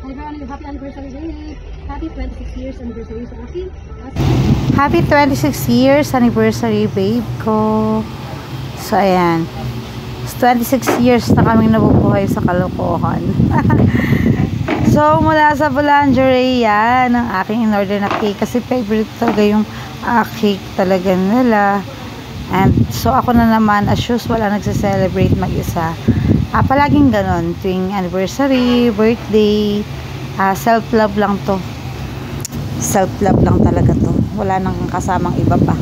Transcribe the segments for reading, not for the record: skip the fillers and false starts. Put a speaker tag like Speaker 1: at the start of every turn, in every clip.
Speaker 1: Happy anniversary, babe. Happy 26 years anniversary sa akin.
Speaker 2: Happy 26 years anniversary, babe ko. So, ayan. 26 years na kaming nabubuhay sa kalokohan. So, mula sa boulangerie yan, ang aking in-order na cake. Kasi favorite talaga yung cake talaga nila. And so, ako na naman, as usual, nagse-celebrate mag-isa. Palaging ganon. Tuwing anniversary, birthday, self-love lang to. Self-love lang talaga to. Wala nang kasamang iba pa.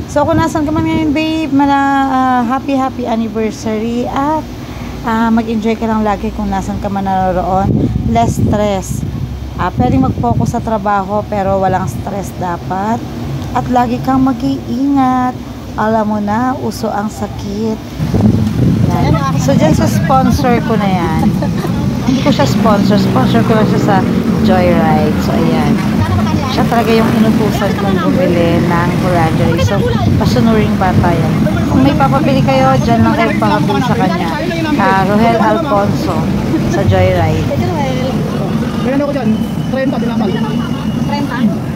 Speaker 2: So, kung nasan ka man ngayon, babe, happy anniversary. At mag-enjoy ka lang lagi kung nasan ka man naroon. Less stress. Pwedeng mag-focus sa trabaho pero walang stress dapat. At lagi kang mag-iingat. Alam mo na, uso ang sakit. Yan. So, dyan sa sponsor ko na yan. Hindi ko siya sponsor. Sponsor ko lang siya sa Joyride. So, ayan. Siya talaga yung inutusan kong bumili ng boulangerie. So, pasunuring bata yan. Kung may papabili kayo, dyan lang kayo papabili sa kanya. Rohel Alfonso sa Joyride.
Speaker 3: Meron ako dyan, 30 tinapal.
Speaker 1: 30?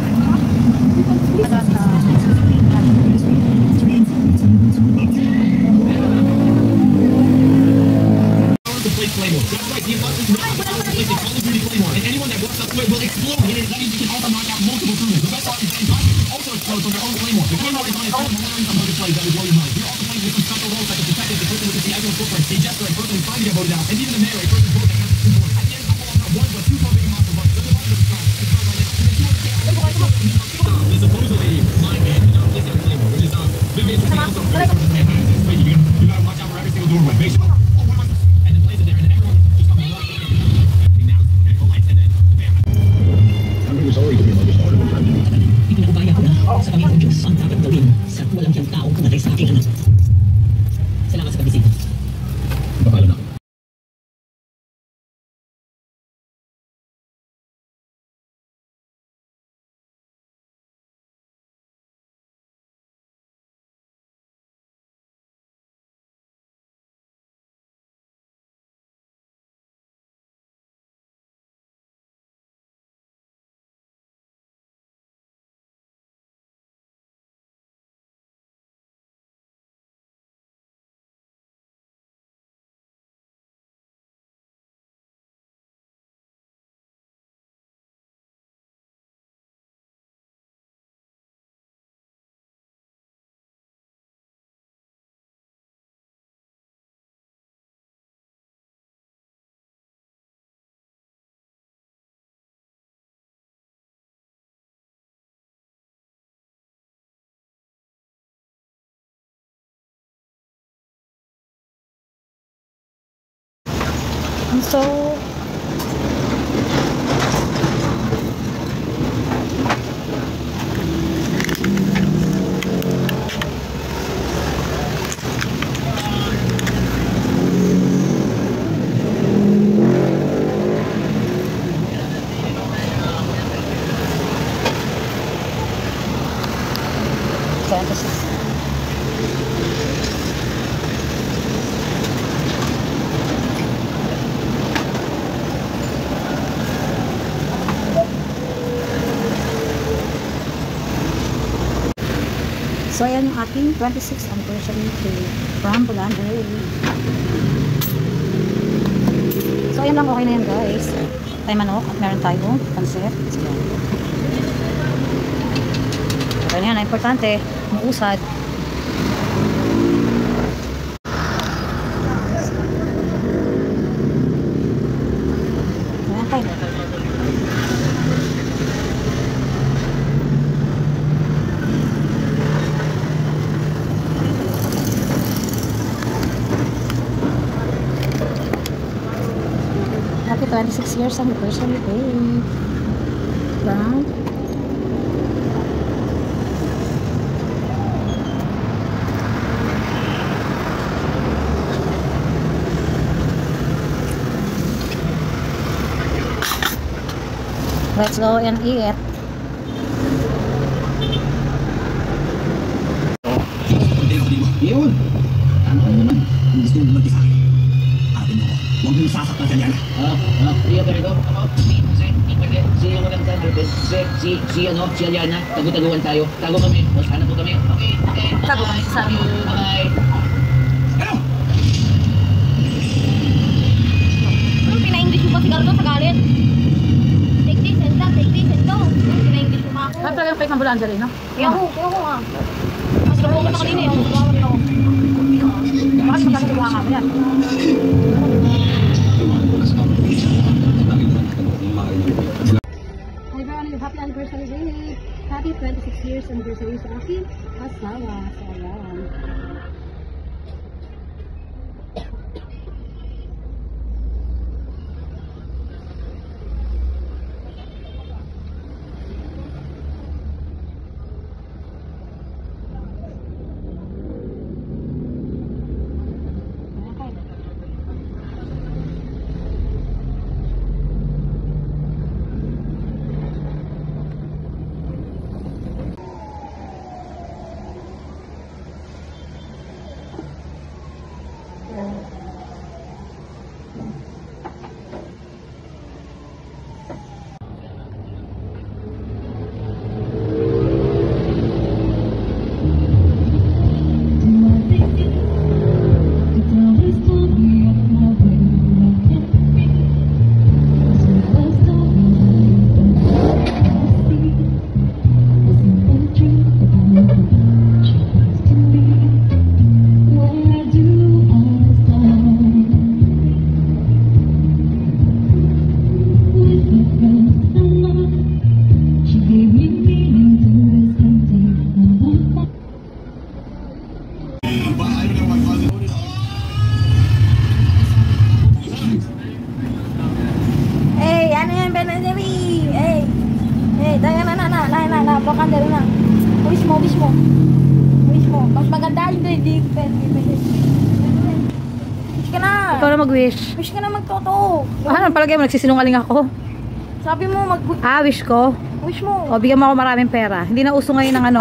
Speaker 3: Claymore. That's right, the above is not a Call of Duty Claymore. And anyone that walks up to it will explode. And that means you can also knock out multiple crews. The best part is that also explodes from their own Claymore. The Claymore is on its own line of displays that will blow your mind. You're also playing with some special roles like the detective, the person with the actual footprint, a jester, a person who's trying to get voted out, and even the mayor, a person's vote that counts as 2 votes. At the end, I'm not one but 2 voting monster votes. There's a bunch of stuff. It's not like that. And then 2 other things. There's supposedly my man, Listen Claymore, which is Vivian was also very sort of man. It's crazy. You gotta watch out for every single doorway. Make sure.
Speaker 4: Pinakubaya ko na sa Panginoong Diyos ang dapat gawin sa walang siyang taong pumatay sa aking anak. Salamat sa pagbisita.
Speaker 3: Bahala na.
Speaker 2: So, So, ayan yung ating 26th anniversary from Boulangerie. So, ayan lang, okay na yan guys. Tayo manok at meron tayong pansit. So, ayan. Okay na yan, importante, mausad. Ayan tayo. Happy 26 years anniversary, babe. Brown. Let's go and eat.
Speaker 3: Yun! Ano naman? Gusto mo mag-isa? Atin mo. Huwag mo masaktan si Aliana.
Speaker 4: Iya pero ito, ako, si pwede, si yung walang tanggapin, si Aliana, tago-taguan tayo, tago kami, mas hanap po kami, okay,
Speaker 2: Tago kami sa amin.
Speaker 4: bye.
Speaker 3: Ano?
Speaker 1: Ano, pina-English mo pa si Gardo sa galit? Take this and that, take this and go. Pina-English mo pa ako.
Speaker 2: Ano talagang fake ng Bulanjali, no?
Speaker 1: Kaya ko nga. Mas labo ko na kanina yung buwangan ako.
Speaker 2: Bakit magkakagawa ka mo yan?
Speaker 1: Hi everyone, happy anniversary babe. Happy 26 years anniversary sa aking asawa. So, ayan. Hey, ano yan, Benjamin? Hey, tayo na, bakan dali na. Wish mo. Mas maganda yung hindi pwede. Wish ka na.
Speaker 2: Ikaw na mag-wish.
Speaker 1: Wish ka na magtotoo.
Speaker 2: Ano, palagay mo, nagsisinungaling ako.
Speaker 1: Sabi mo,
Speaker 2: Wish ko.
Speaker 1: wish mo.
Speaker 2: O, bigyan mo ako maraming pera. Hindi na uso ngayon ng ano.